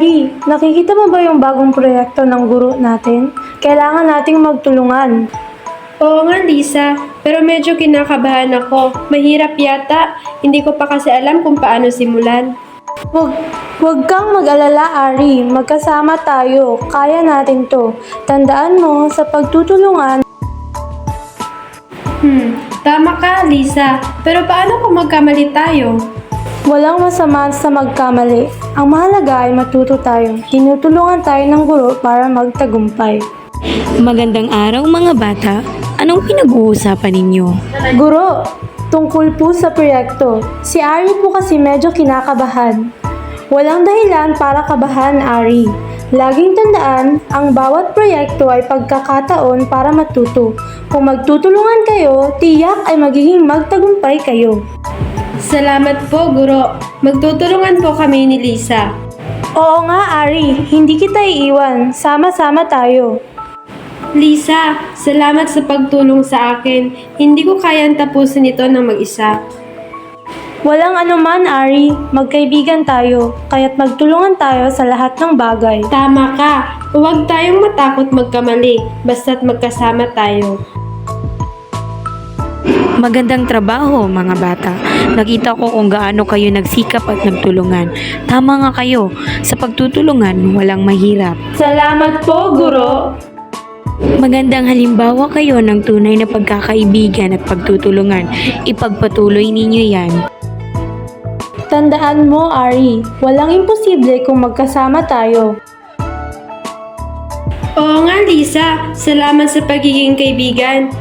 Ari, nakikita mo ba yung bagong proyekto ng guro natin? Kailangan nating magtulungan. Oo nga, Lisa. Pero medyo kinakabahan ako. Mahirap yata. Hindi ko pa kasi alam kung paano simulan. Huwag kang mag-alala, Ari. Magkasama tayo. Kaya natin to. Tandaan mo, sa pagtutulungan, Tama ka, Lisa. Pero paano kung magkamali tayo? walang masama sa magkamali. Ang mahalaga ay matuto tayo. Tinutulungan tayo ng guro para magtagumpay. Magandang araw mga bata. Anong pinag-uusapan ninyo? Guro, tungkol po sa proyekto. Si Ari po kasi medyo kinakabahan. Walang dahilan para kabahan, Ari. Laging tandaan, ang bawat proyekto ay pagkakataon para matuto. Kung magtutulungan kayo, tiyak ay magiging magtagumpay kayo. Salamat po, Guro. Magtutulungan po kami ni Lisa. Oo nga, Ari. Hindi kita iiwan. Sama-sama tayo. Lisa, salamat sa pagtulong sa akin. Hindi ko kayang tapusin ito ng mag-isa. Walang anuman, Ari. Magkaibigan tayo. Kaya't magtulungan tayo sa lahat ng bagay. Tama ka. Huwag tayong matakot magkamali. Basta't magkasama tayo. Magandang trabaho mga bata. Nakita ko kung gaano kayo nagsikap at nagtulungan. Tama nga kayo. Sa pagtutulungan, walang mahirap. Salamat po, Guro. Magandang halimbawa kayo ng tunay na pagkakaibigan at pagtutulungan. Ipagpatuloy ninyo yan. Tandaan mo, Ari, walang imposible kung magkasama tayo. Oo nga, Lisa. Salamat sa pagiging kaibigan.